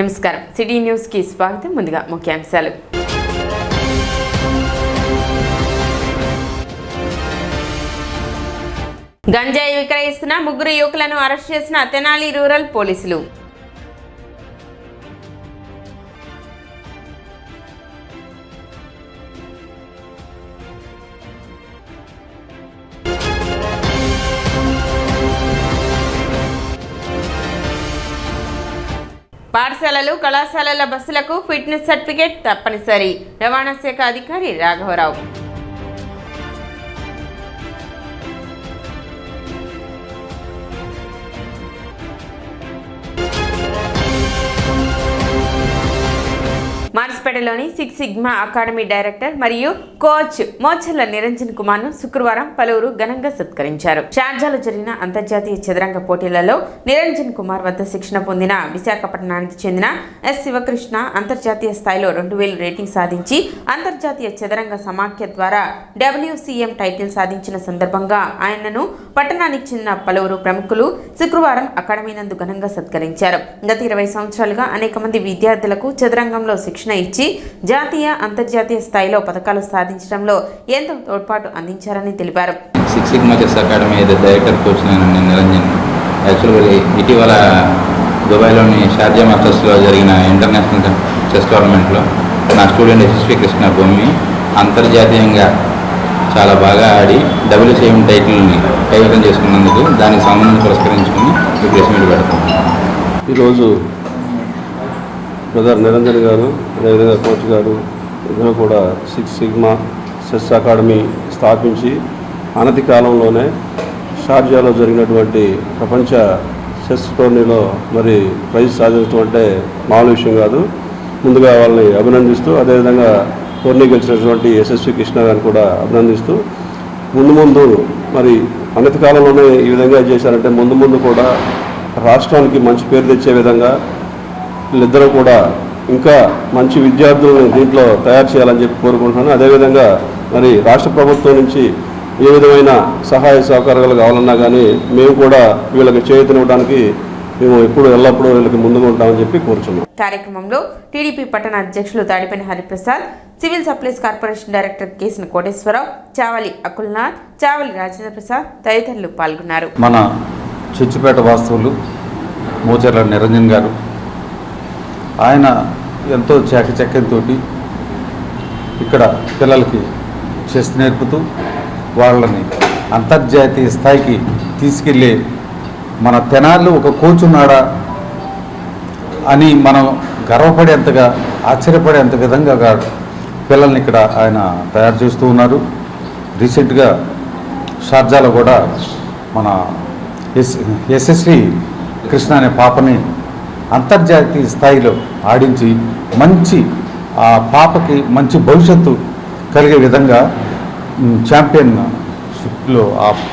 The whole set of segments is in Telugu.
నమస్కారం సిటీ న్యూస్ కి స్వాగతం. ముందుగా ముఖ్యాంశాలు. గంజాయి విక్రయిస్తున్న 3 యువకులను అరెస్ట్ చేసిన తెనాలి రూరల్ పోలీసులు. పాఠశాలలు కళాశాలల బస్సులకు ఫిట్నెస్ సర్టిఫికేట్ తప్పనిసరి. రవాణా శాఖ అధికారి రాఘవరావు. మార్స్పేటలోని 6 సిగ్మా అకాడమీ డైరెక్టర్ మరియు కోచ్ మోచర్ల నిరంజన్ కుమార్ ను శుక్రవారం పలువురు ఘనంగా సత్కరించారు. షార్జాలో జరిగిన అంతర్జాతీయ చదరంగ పోటీలలో నిరంజన్ కుమార్ వద్ద శిక్షణ పొందిన విశాఖపట్నానికి చెందిన ఎస్ శివకృష్ణ అంతర్జాతీయ స్థాయిలో 2000 రేటింగ్ సాధించి అంతర్జాతీయ చదరంగ సమాఖ్య ద్వారా WCM టైటిల్ సాధించిన సందర్భంగా ఆయనను పట్టణానికి చెందిన పలువురు ప్రముఖులు శుక్రవారం అకాడమీ నందు ఘనంగా సత్కరించారు. గత 20 సంవత్సరాలుగా అనేక మంది విద్యార్థులకు చదరంగంలో శిక్షణ ఇచ్చి జాతీయ అంతర్జాతీయ స్థాయిలో పథకాలు సాధించడంలో ఎంతో తోడ్పాటు అందించారని తెలిపారు. 6 sigma chess academy director coach నేను నిరంజన్. యాక్చువల్గా ఇటీవల దుబాయ్లోని షార్జా మాస్టర్స్లో జరిగిన ఇంటర్నేషనల్ చెస్ టోర్నమెంట్లో నా స్టూడెంట్ ఎస్ఎస్వి కృష్ణ భూమి అంతర్జాతీయంగా చాలా బాగా ఆడి WCM టైటిల్ని కైవసం చేసుకున్నందుకు దానికి సంబంధించి పురస్కరించుకుని ఈ ప్రెస్ మీట్ పెడతాం. ఈరోజు బ్రదర్ నిరంజన్ గారు, అదేవిధంగా కోచ్ గారు ఇద్దరు కూడా 6 సిగ్మా చెస్ అకాడమీ స్థాపించి అనతి కాలంలోనే షార్జాలో జరిగినటువంటి ప్రపంచ చెస్ టోర్నీలో మరి ప్రైజ్ సాధించడం అంటే మామూలు విషయం కాదు. ముందుగా వాళ్ళని అభినందిస్తూ, అదేవిధంగా టోర్నీ గెలిచినటువంటి ఎస్ఎస్వి కృష్ణ గారిని కూడా అభినందిస్తూ, ముందు మరి అనతి కాలంలోనే ఈ విధంగా చేశారంటే ముందు కూడా రాష్ట్రానికి మంచి పేరు తెచ్చే విధంగా వీళ్ళిద్దరూ కూడా ఇంకా మంచి విద్యార్థులను దీంట్లో తయారు చేయాలని చెప్పి కోరుకుంటున్నాను. అదేవిధంగా మరి రాష్ట్ర ప్రభుత్వం నుంచి ఏ విధమైన సహాయ సహకారాలు కావాలన్నా కానీ మేము కూడా వీళ్ళకి చేయూతనివ్వడానికి మేము ఎల్లప్పుడూ వీళ్ళకి ముందుగా ఉంటామని చెప్పి కోరుచున్నాం. కార్యక్రమంలో టీడీపీ పట్టణ అధ్యక్షులు Tadipalli Hariprasad, civil supplies corporation director Kesina Koteswararao, Chavali Akulnath, Chavali Rajendra Prasad తదితరులు పాల్గొన్నారు. మన చిచ్చుపేట వాస్తవులు మోచర్ల నిరంజన్ గారు, ఆయన ఎంతో చాకచక్యంతో ఇక్కడ పిల్లలకి చెస్ నేర్పుతూ వాళ్ళని అంతర్జాతీయ స్థాయికి తీసుకెళ్ళే మన తెనాల్లో ఒక కోచ్ ఉన్నాడా అని మనం గర్వపడేంతగా, ఆశ్చర్యపడేంత విధంగా పిల్లల్ని ఇక్కడ ఆయన తయారు చేస్తూ ఉన్నారు. రీసెంట్గా షార్జాలో కూడా మన ఎస్ఎస్వి కృష్ణ అనే పాపని అంతర్జాతీయ స్థాయిలో ఆడించి మంచి ఆ పాపకి మంచి భవిష్యత్తు కలిగే విధంగా ఛాంపియన్షిప్లో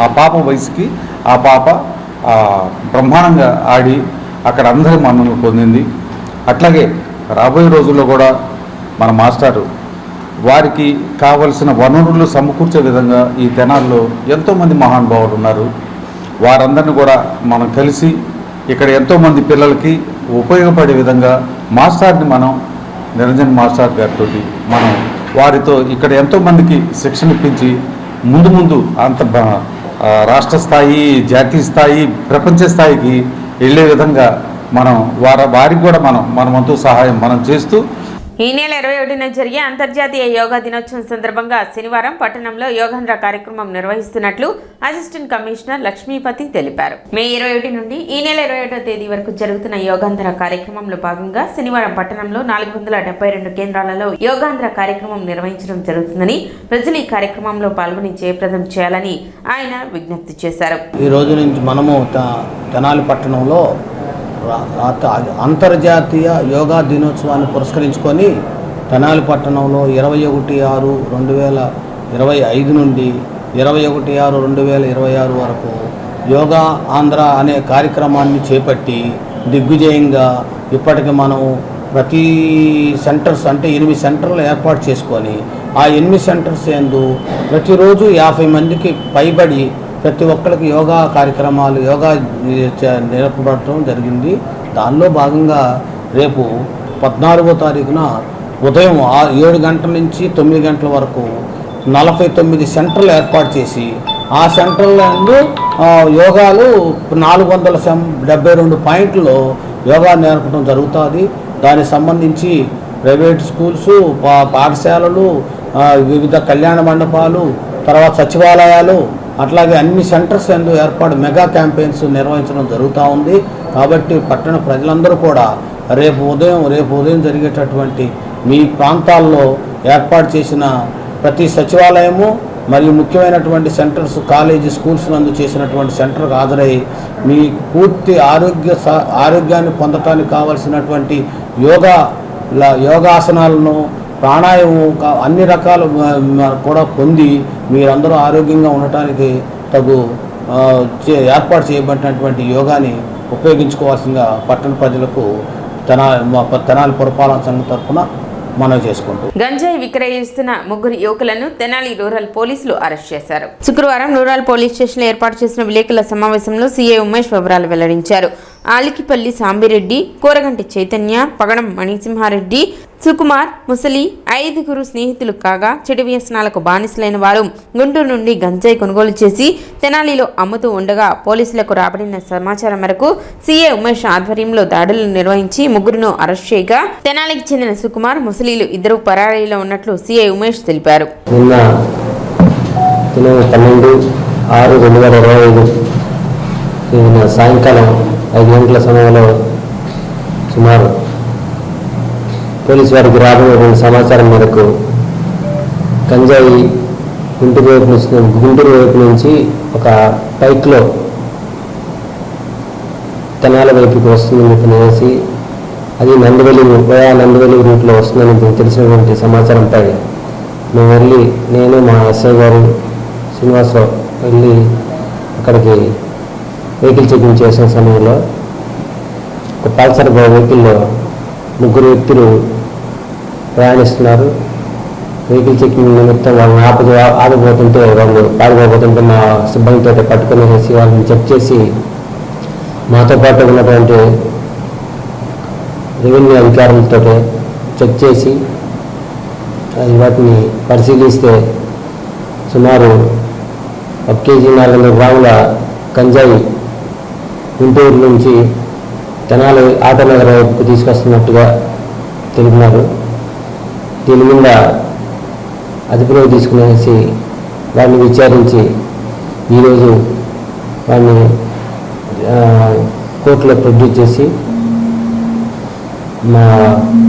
ఆ పాప వయసుకి ఆ పాప బ్రహ్మాండంగా ఆడి అక్కడ అందరి మన్ననలు పొందింది. అట్లాగే రాబోయే రోజుల్లో కూడా మన మాస్టారు వారికి కావలసిన వనరులు సమకూర్చే విధంగా ఈ తెనాల్లో ఎంతోమంది మహానుభావులు ఉన్నారు. వారందరినీ కూడా మనం కలిసి ఇక్కడ ఎంతోమంది పిల్లలకి ఉపయోగపడే విధంగా మాస్టర్ని మనం నిరంజన్ మాస్టర్ గారితో మనం వారితో ఇక్కడ ఎంతోమందికి శిక్షణ ఇప్పించి ముందు అంత రాష్ట్ర స్థాయి, జాతీయ స్థాయి, ప్రపంచ స్థాయికి వెళ్ళే విధంగా మనం వారికి కూడా మన వంతు సహాయం మనం చేస్తూ ఈ నెల 21న జరిగే అంతర్జాతీయ యోగా దినోత్సవం సందర్భంగా శనివారం పట్టణంలో యోగాంధ్ర కార్యక్రమం నిర్వహిస్తున్నట్లు అసిస్టెంట్ కమిషనర్ లక్ష్మీపతి తెలిపారు. మే 21 నుండి ఈ నెల 21వ తేదీ వరకు జరుగుతున్న యోగాంధ్ర కార్యక్రమంలో భాగంగా శనివారం పట్టణంలో 472 కేంద్రాలలో యోగాంధ్ర కార్యక్రమం నిర్వహించడం జరుగుతుందని, ప్రజలు ఈ కార్యక్రమంలో పాల్గొని జయప్రదం చేయాలని ఆయన విజ్ఞప్తి చేశారు. ఈ రోజు నుంచి మనము తెనాలి పట్టణంలో అంతర్జాతీయ యోగా దినోత్సవాన్ని పురస్కరించుకొని తెనాలి పట్టణంలో 21/6/2025 నుండి 21/6/2026 వరకు యోగా ఆంధ్ర అనే కార్యక్రమాన్ని చేపట్టి దిగ్విజయంగా ఇప్పటికి మనం ప్రతి సెంటర్స్ అంటే 8 సెంటర్లు ఏర్పాటు చేసుకొని ఆ 8 సెంటర్స్ యందు ప్రతిరోజు 50 మందికి పైబడి ప్రతి ఒక్కరికి యోగా కార్యక్రమాలు యోగా నేర్పడం జరిగింది. దానిలో భాగంగా రేపు 14వ తారీఖున ఉదయం 7 గంటల నుంచి 9 గంటల వరకు 49 సెంటర్లు ఏర్పాటు చేసి ఆ సెంటర్లందు యోగాలు 472 పాయింట్లు యోగా నేర్పడం జరుగుతుంది. దానికి సంబంధించి ప్రైవేట్ స్కూల్స్, పాఠశాలలు, వివిధ కళ్యాణ మండపాలు, తర్వాత సచివాలయాలు, అట్లాగే అన్ని సెంటర్స్ ఎందు మెగా క్యాంపెయిన్స్ నిర్వహించడం జరుగుతూ ఉంది. కాబట్టి పట్టణ ప్రజలందరూ కూడా రేపు ఉదయం జరిగేటటువంటి మీ ప్రాంతాల్లో ఏర్పాటు చేసిన ప్రతి సచివాలయము మరియు ముఖ్యమైనటువంటి సెంటర్స్, కాలేజీ, స్కూల్స్ నందు చేసినటువంటి సెంటర్కి హాజరై మీ పూర్తి ఆరోగ్యాన్ని పొందటానికి కావలసినటువంటి యోగాసనాలను, ప్రాణాయామం అన్ని రకాలు కూడా పొంది మీరందరూ ఆరోగ్యంగా ఉండటానికి ఏర్పాటు చేయబడినటువంటి యోగాని ఉపయోగించుకోవాల్సిందిగా పట్టణ ప్రజలకు తెనాలి పురపాలక సంఘం తరఫున మనం చేసుకుంటాం. గంజాయి విక్రయిస్తున్న 3 యువకులను తెనాలి రూరల్ పోలీసులు అరెస్ట్ చేశారు. శుక్రవారం రూరల్ పోలీస్ స్టేషన్లో ఏర్పాటు చేసిన విలేకరుల సమావేశంలో సీఐ ఉమేష్ వివరాలు వెల్లడించారు. ఆలికిపల్లి సాంబిరెడ్డి, కోరగంటి చైతన్య, పగడం మణిసింహారెడ్డి, సుకుమార్, ముసలి 5 స్నేహితులు కాగా చెడు వ్యసనాలకు బానిసలైన వారు గుంటూరు నుండి గంజాయి కొనుగోలు చేసి తెనాలిలో అమ్ముతూ ఉండగా పోలీసులకు రాబడిన సమాచారం మేరకు సీఏ ఉమేష్ ఆధ్వర్యంలో దాడులు నిర్వహించి 3 అరెస్ట్ చేయగా తెనాలికి చెందిన సుకుమార్, ముసలీలు 2 పరారీలో ఉన్నట్లు సీఐ ఉమేష్ తెలిపారు. నిన్న 12/6/2025 సాయంకాలం 5 గంటల సమయంలో సుమారు పోలీసు వారికి రాబడిన సమాచారం మేరకు గంజాయి గుంటూరు వైపు నుంచి ఒక బైక్లో తెనాలి వైపుకి వస్తుందని తెలిసి అది నందివెల్లి రూట్లో వస్తుందని తెలిసినటువంటి సమాచారంపై మేము నేను మా ఎస్ఐ గారు శ్రీనివాసరావు వెళ్ళి అక్కడికి వెహికల్ చెకింగ్ చేసిన సమయంలో ఒక పల్సర్ వెహికల్లో 3 వ్యక్తులు ప్రయాణిస్తున్నారు. వెహికల్ చెకింగ్ నిమిత్తం వాళ్ళని ఆగిపోతుంటే వాళ్ళు పారిపోతుంటే మా సిబ్బందితో పట్టుకుని వాళ్ళని చెక్ చేసి మాతో పాటు ఉన్నటువంటి రెవెన్యూ అధికారులతో చెక్ చేసి వాటిని పరిశీలిస్తే సుమారు 1 కేజీ 400 గ్రాముల గంజాయి గుంటూరు నుంచి తెనాలి ఆటోనగర్ వైపుకు తీసుకొస్తున్నట్టుగా తెలిపినారు. దీని మీద అదుపులోకి తీసుకునేసి వారిని విచారించి ఈరోజు వారిని కోర్టులో ప్రొడ్యూస్ చేసి మా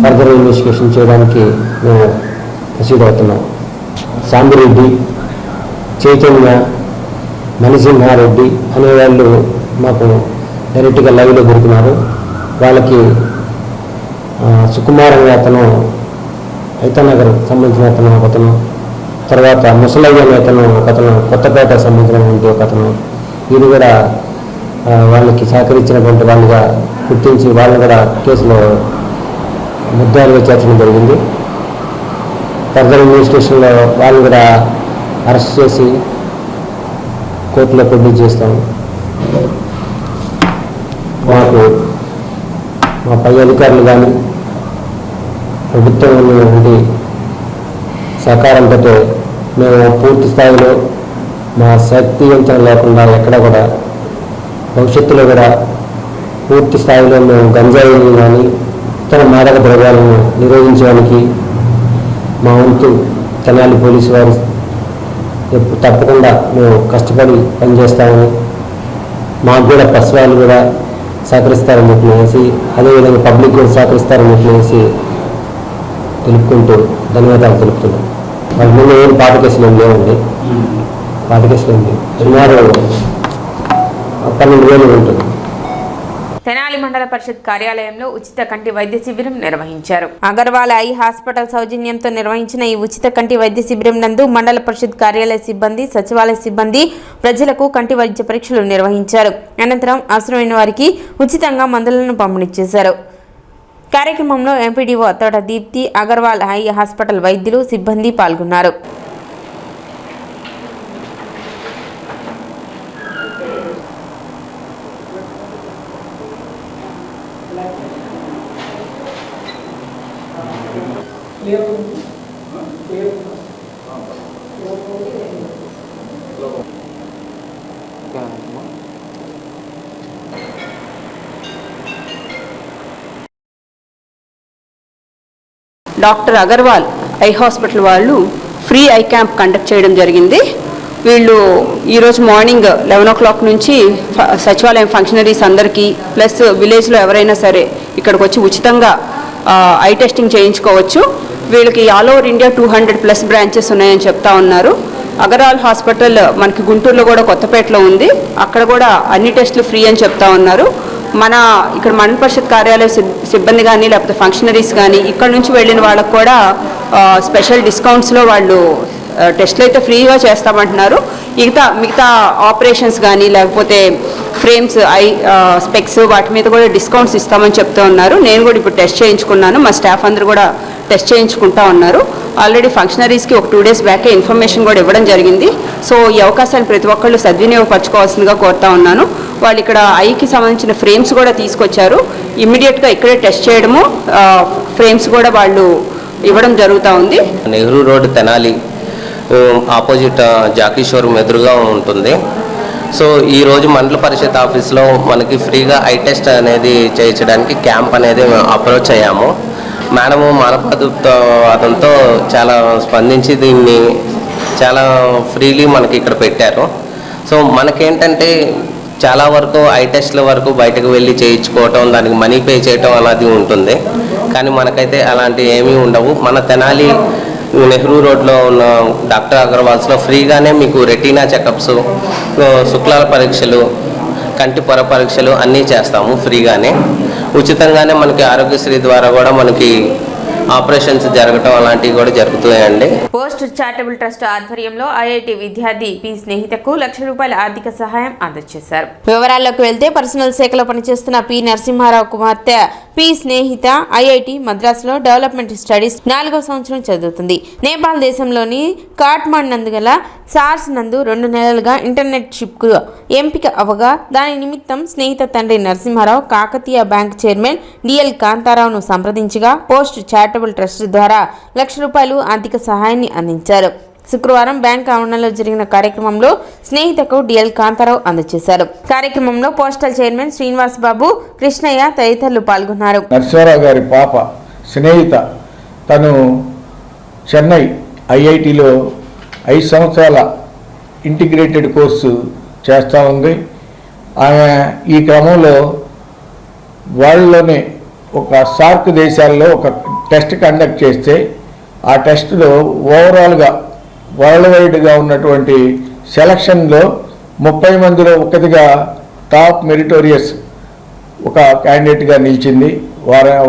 ఫర్దర్ ఇన్వెస్టిగేషన్ చేయడానికి మేము ప్రొసీడ్ అవుతున్నాం. సాంబిరెడ్డి, చైతన్య, మణిసింహారెడ్డి అనేవాళ్ళు మాకు డైరెక్ట్గా లైవ్లో దొరికినారు. వాళ్ళకి సుకుమార్ అనే అతను ఐతనగర్ సంబంధించిన ఒకతను, తర్వాత ముసలయ్య అనే ఒకతను కొత్తపేట సంబంధించినటువంటి ఒకతను, వీళ్ళు కూడా వాళ్ళకి సహకరించినటువంటి వాళ్ళుగా గుర్తించి వాళ్ళని కూడా కేసులో ముద్దాయిలుగా చేర్చడం జరిగింది. ఫర్దర్ ఇన్వెస్టిగేషన్లో వాళ్ళు కూడా అరెస్ట్ చేసి కోర్టులో ప్రొడ్యూస్ చేస్తాము. మాకు మా పై అధికారులు కానీ ప్రభుత్వం ఉన్నటువంటి సహకారంతో మేము పూర్తి స్థాయిలో మా శక్తివంతం లేకుండా ఎక్కడ కూడా భవిష్యత్తులో కూడా పూర్తి స్థాయిలో మేము గంజాయిని కానీ ఇతర మాదక ద్రవ్యాలను నిరోధించడానికి మా వంతు తెనాలి పోలీసు వారు తప్పకుండా మేము కష్టపడి పనిచేస్తామని, మాకు కూడా ప్రెస్ వాళ్ళు కూడా సహకరిస్తారని చెప్పేసి, అదేవిధంగా పబ్లిక్ కూడా సహకరిస్తారని చెప్పేసి తెలుపుకుంటూ ధన్యవాదాలు తెలుపుతున్నాం. వాళ్ళ ముందు ఏం పాత కేసులు ఏం లేవండి, పాత కేసులు ఏం లేవు. సుమారు 12,000 ఉంటుంది. తెనాలి మండల పరిషత్ కార్యాలయంలో ఉచిత కంటి వైద్య శిబిరం నిర్వహించారు. అగర్వాల్ ఐ హాస్పిటల్ సౌజన్యంతో నిర్వహించిన ఈ ఉచిత కంటి వైద్య శిబిరం నందు మండల పరిషత్ కార్యాలయ సిబ్బంది, సచివాలయ సిబ్బంది ప్రజలకు కంటి వైద్య పరీక్షలు నిర్వహించారు. అనంతరం అవసరమైన వారికి ఉచితంగా మందులను పంపిణీ చేశారు. కార్యక్రమంలో ఎంపీడీఓ తోట దీప్తి, అగర్వాల్ ఐ హాస్పిటల్ వైద్యులు, సిబ్బంది పాల్గొన్నారు. డాక్టర్ అగర్వాల్ ఐ హాస్పిటల్ వాళ్ళు ఫ్రీ ఐ క్యాంప్ కండక్ట్ చేయడం జరిగింది. వీళ్ళు ఈరోజు మార్నింగ్ 11 o'clock నుంచి సచివాలయం ఫంక్షనరీస్ అందరికీ ప్లస్ విలేజ్లో ఎవరైనా సరే ఇక్కడికి వచ్చి ఉచితంగా ఐ టెస్టింగ్ చేయించుకోవచ్చు. వీళ్ళకి ఆల్ ఓవర్ ఇండియా 200+ బ్రాంచెస్ ఉన్నాయని చెప్తా ఉన్నారు. అగర్వాల్ హాస్పిటల్ మనకి గుంటూరులో కూడా కొత్తపేటలో ఉంది, అక్కడ కూడా అన్ని టెస్టులు ఫ్రీ అని చెప్తా ఉన్నారు. మన ఇక్కడ మండల పరిషత్ కార్యాలయ సిబ్బంది కానీ లేకపోతే ఫంక్షనరీస్ కానీ ఇక్కడ నుంచి వెళ్ళిన వాళ్ళకు కూడా స్పెషల్ డిస్కౌంట్స్లో వాళ్ళు టెస్ట్లు అయితే ఫ్రీగా చేస్తామంటున్నారు. మిగతా ఆపరేషన్స్ కానీ లేకపోతే ఫ్రేమ్స్ స్పెక్స్ వాటి మీద కూడా డిస్కౌంట్స్ ఇస్తామని చెప్తూ ఉన్నారు. నేను కూడా ఇప్పుడు టెస్ట్ చేయించుకున్నాను, మా స్టాఫ్ అందరూ కూడా టెస్ట్ చేయించుకుంటా ఉన్నారు. ఆల్రెడీ ఫంక్షనరీస్కి ఒక 2 days బ్యాకే ఇన్ఫర్మేషన్ కూడా ఇవ్వడం జరిగింది. సో ఈ అవకాశాన్ని ప్రతి ఒక్కళ్ళు సద్వినియోగపరచుకోవాల్సిందిగా కోరుతా ఉన్నాను. వాళ్ళు ఇక్కడ ఐకి సంబంధించిన ఫ్రేమ్స్ కూడా తీసుకొచ్చారు. ఇమ్మీడియట్గా ఇక్కడే టెస్ట్ చేయడము, ఫ్రేమ్స్ కూడా వాళ్ళు ఇవ్వడం జరుగుతూ ఉంది. Nehru road Tenali opposite Jackie showroom ఎదురుగా ఉంటుంది. సో ఈరోజు మండల పరిషత్ ఆఫీస్లో మనకి ఫ్రీగా ఐ టెస్ట్ అనేది చేయించడానికి క్యాంప్ అనేది అప్రోచ్ అయ్యాము. మేడము మానవతావాదంతో చాలా స్పందించి దీన్ని చాలా ఫ్రీలీ మనకి ఇక్కడ పెట్టారు. సో మనకేంటంటే చాలా వరకు ఐ టెస్ట్ల వరకు బయటకు వెళ్ళి చేయించుకోవటం, దానికి మనీ పే చేయటం అనేది ఉంటుంది. కానీ మనకైతే అలాంటి ఏమీ ఉండవు. మన తెనాలి నెహ్రూ రోడ్లో ఉన్న డాక్టర్ అగర్వాల్స్లో ఫ్రీగానే మీకు రెటీనా చెకప్స్, శుక్లాల పరీక్షలు, కంటి పొర పరీక్షలు అన్నీ చేస్తాము ఫ్రీగానే. ఉచితంగానే మనకి ఆరోగ్యశ్రీ ద్వారా కూడా మనకి ఆపరేషన్స్ జరగటం అలాంటివి కూడా జరుగుతాయండి. పోస్ట్ చారిటబుల్ ట్రస్ట్ ఆధ్వర్యంలో ఐఐటి విద్యార్థి పి స్నేహితకు ₹1,00,000 ఆర్థిక సహాయం అందజేశారు. వివరాల్లోకి వెళ్తే పర్సనల్ శాఖలో పనిచేస్తున్న పి నరసింహారావు కుమార్తె పి స్నేహిత ఐఐటి మద్రాసులో డెవలప్మెంట్ స్టడీస్ 4వ సంవత్సరం చదువుతుంది. నేపాల్ దేశంలోని కాఠ్మండు నందు గల సార్స్ నందు 2 నెలలుగా ఇంటర్న్షిప్కు ఎంపిక అవగా దాని నిమిత్తం స్నేహిత తండ్రి Narasimharao Kakatiya bank chairman DL కాంతారావును సంప్రదించగా పోస్ట్ చారిటబుల్ ట్రస్ట్ ద్వారా ₹1,00,000 ఆర్థిక సహాయాన్ని అందించారు. శుక్రవారం బ్యాంక్ ఆవరణలో జరిగిన కార్యక్రమంలో స్నేహితకు డిఎల్ కాంతారావు అందజేశారు. కార్యక్రమంలో పోస్టల్ చైర్మన్ శ్రీనివాస్ బాబు, కృష్ణయ్య తదితరులు పాల్గొన్నారు. నరసింహారావు గారి పాప స్నేహిత తను చెన్నై ఐఐటిలో 5 సంవత్సరాల ఇంటిగ్రేటెడ్ కోర్సు చేస్తూ ఉంది. ఆమె ఈ క్రమంలో వరల్డ్లోనే ఒక సార్క్ దేశాల్లో ఒక టెస్ట్ కండక్ట్ చేస్తే ఆ టెస్ట్లో ఓవరాల్గా వరల్డ్ వైడ్గా ఉన్నటువంటి సెలక్షన్లో 30 మందిలో ఒకటిగా టాప్ మెరిటోరియస్ ఒక క్యాండిడేట్గా నిలిచింది.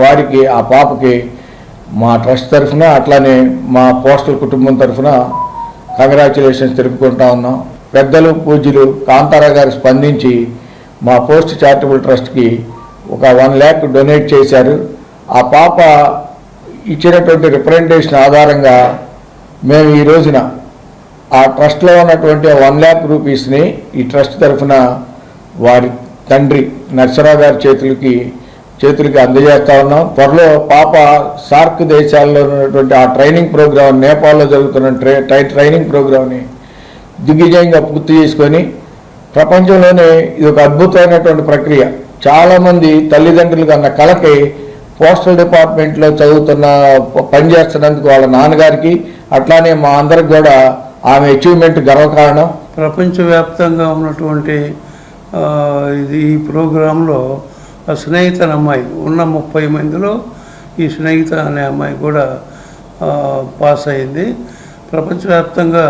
వారికి ఆ పాపకి మా ట్రస్ట్ తరఫున అట్లానే మా పోస్టల్ కుటుంబం తరఫున కంగ్రాచులేషన్స్ తెలుపుకుంటా ఉన్నాం. పెద్దలు పూజ్యులు కాంతారా గారు స్పందించి మా పోస్ట్ చారిటబుల్ ట్రస్ట్కి ఒక 1 lakh డొనేట్ చేశారు. ఆ పాప ఇచ్చినటువంటి రిప్రజెంటేషన్ ఆధారంగా మేము ఈ రోజున ఆ ట్రస్ట్లో ఉన్నటువంటి 1 lakh రూపీస్ని ఈ ట్రస్ట్ తరఫున వారి తండ్రి నరసింహారావు గారి చేతులకి అందజేస్తా ఉన్నాం. త్వరలో పాప సార్క్ దేశాల్లో ఉన్నటువంటి ఆ ట్రైనింగ్ ప్రోగ్రామ్, నేపాల్లో జరుగుతున్న ట్రైనింగ్ ప్రోగ్రామ్ని దిగ్విజయంగా పూర్తి చేసుకొని ప్రపంచంలోనే ఇది ఒక అద్భుతమైనటువంటి ప్రక్రియ. చాలామంది తల్లిదండ్రులు కన్నా కలకి పోస్టల్ డిపార్ట్మెంట్లో పనిచేస్తున్నందుకు వాళ్ళ నాన్నగారికి అట్లానే మా అందరికి కూడా ఆమె అచీవ్మెంట్ గర్వకారణం. ప్రపంచవ్యాప్తంగా ఉన్నటువంటి ఈ ప్రోగ్రాంలో స్నేహిత అనే అమ్మాయి ఉన్న 30 మందిలో ఈ స్నేహిత అనే అమ్మాయి కూడా పాస్ అయింది. ప్రపంచవ్యాప్తంగా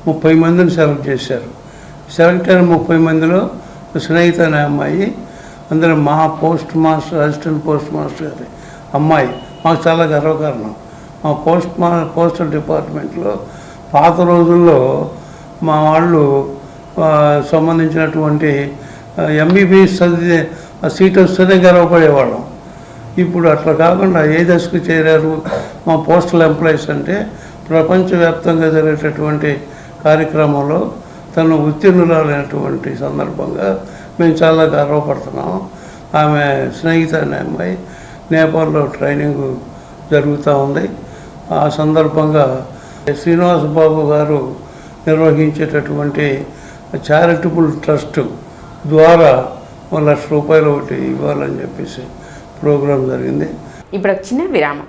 30 మందిని సెలెక్ట్ చేశారు. సెలెక్ట్ అయిన 30 మందిలో స్నేహిత అనే అమ్మాయి అందరూ మా అసిస్టెంట్ పోస్ట్ మాస్టర్ గారి అమ్మాయి మాకు చాలా గర్వకారణం. మా పోస్టల్ డిపార్ట్మెంట్లో పాత రోజుల్లో మా వాళ్ళు సంబంధించినటువంటి ఎంబీబీఎస్ చదివే సీట్ వస్తేనే గర్వపడేవాళ్ళం. ఇప్పుడు అట్లా కాకుండా ఏ దశకు చేరారు మా పోస్టల్ ఎంప్లాయీస్ అంటే ప్రపంచవ్యాప్తంగా జరిగేటటువంటి కార్యక్రమంలో తను ఉత్తీర్ణురాలైనటువంటి సందర్భంగా మేము చాలా గర్వపడుతున్నాం. ఆమె స్నేహిత అనే అమ్మాయి నేపాల్లో ట్రైనింగ్ జరుగుతూ ఉంది. ఆ సందర్భంగా శ్రీనివాస బాబు గారు నిర్వహించేటటువంటి చారిటబుల్ ట్రస్ట్ ద్వారా 1,00,000 రూపాయలు ఒకటి ఇవ్వాలని చెప్పేసి ప్రోగ్రాం జరిగింది. ఇప్పుడు చిన్న విరామం.